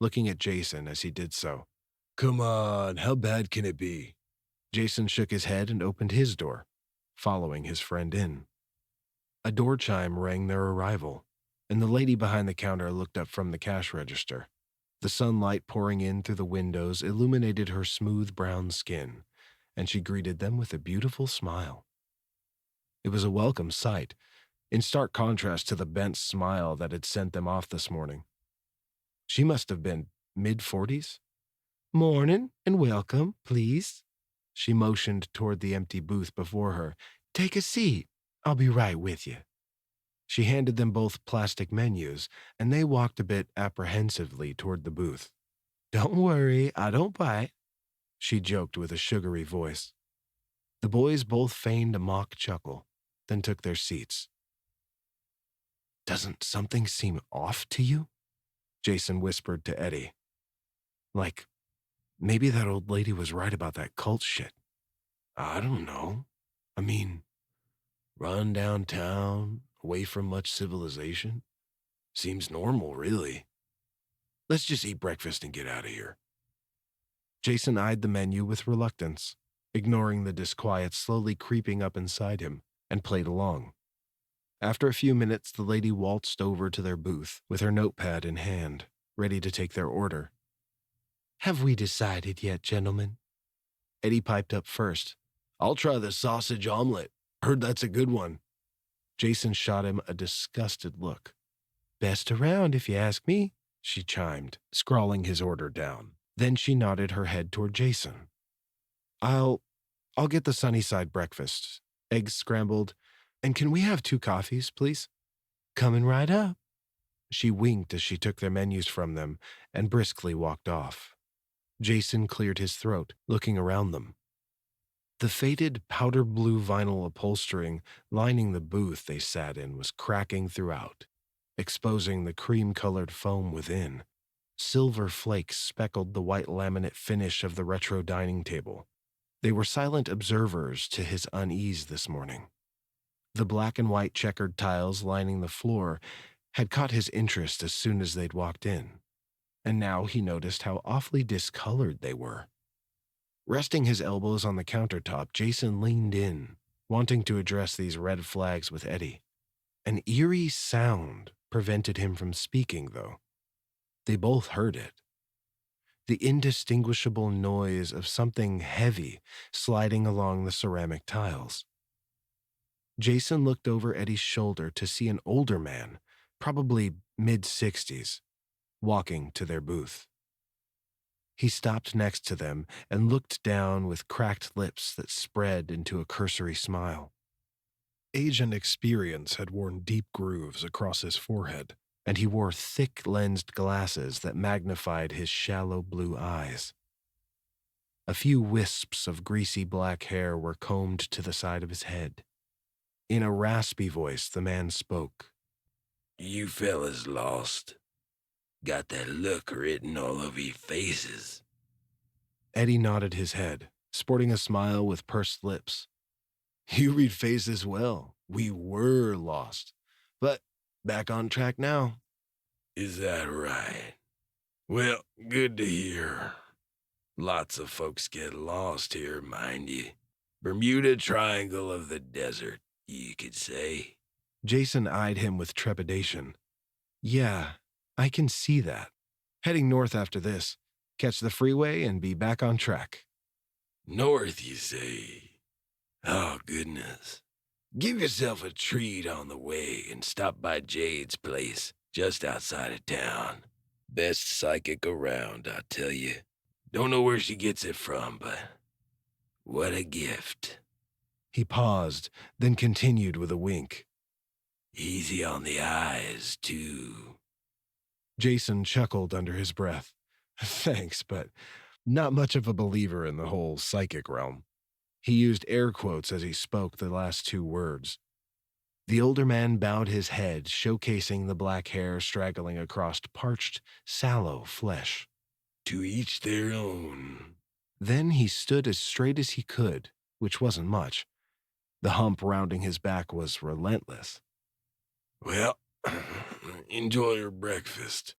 looking at Jason as he did so. "Come on, how bad can it be?" Jason shook his head and opened his door, following his friend in. A door chime rang their arrival, and the lady behind the counter looked up from the cash register. The sunlight pouring in through the windows illuminated her smooth brown skin, and she greeted them with a beautiful smile. It was a welcome sight, in stark contrast to the bent smile that had sent them off this morning. She must have been mid-40s. "Morning and welcome, please." She motioned toward the empty booth before her. "Take a seat. I'll be right with you." She handed them both plastic menus, and they walked a bit apprehensively toward the booth. "Don't worry, I don't bite," she joked with a sugary voice. The boys both feigned a mock chuckle, then took their seats. "Doesn't something seem off to you?" Jason whispered to Eddie. "Like, maybe that old lady was right about that cult shit." "I don't know. I mean, run downtown, away from much civilization. Seems normal, really. Let's just eat breakfast and get out of here." Jason eyed the menu with reluctance, ignoring the disquiet slowly creeping up inside him, and played along. After a few minutes, the lady waltzed over to their booth with her notepad in hand, ready to take their order. "Have we decided yet, gentlemen?" Eddie piped up first. "I'll try the sausage omelet. Heard that's a good one." Jason shot him a disgusted look. "Best around, if you ask me," she chimed, scrawling his order down. Then she nodded her head toward Jason. I'll get the Sunnyside breakfast, eggs scrambled, and can we have 2 coffees, please?" "Coming right up." She winked as she took their menus from them and briskly walked off. Jason cleared his throat, looking around them. The faded powder blue vinyl upholstering lining the booth they sat in was cracking throughout, exposing the cream-colored foam within. Silver flakes speckled the white laminate finish of the retro dining table. They were silent observers to his unease this morning. The black and white checkered tiles lining the floor had caught his interest as soon as they'd walked in, and now he noticed how awfully discolored they were. Resting his elbows on the countertop, Jason leaned in, wanting to address these red flags with Eddie. An eerie sound prevented him from speaking, though. They both heard it. The indistinguishable noise of something heavy sliding along the ceramic tiles. Jason looked over Eddie's shoulder to see an older man, probably mid-60s, walking to their booth. He stopped next to them and looked down with cracked lips that spread into a cursory smile. Age and experience had worn deep grooves across his forehead, and he wore thick-lensed glasses that magnified his shallow blue eyes. A few wisps of greasy black hair were combed to the side of his head. In a raspy voice, the man spoke. "You fellas lost. Got that look written all over your faces." Eddie nodded his head, sporting a smile with pursed lips. "You read faces well. We were lost, but back on track now." "Is that right? Well, good to hear. Lots of folks get lost here, mind you. Bermuda Triangle of the desert, you could say." Jason eyed him with trepidation. "Yeah, I can see that. Heading north after this. Catch the freeway and be back on track." "North, you say? Oh, goodness. Give yourself a treat on the way and stop by Jade's place, just outside of town. Best psychic around, I tell you. Don't know where she gets it from, but what a gift." He paused, then continued with a wink. "Easy on the eyes, too." Jason chuckled under his breath. "Thanks, but not much of a believer in the whole psychic realm." He used air quotes as he spoke the last 2 words. The older man bowed his head, showcasing the black hair straggling across parched, sallow flesh. "To each their own." Then he stood as straight as he could, which wasn't much. The hump rounding his back was relentless. "Well, enjoy your breakfast.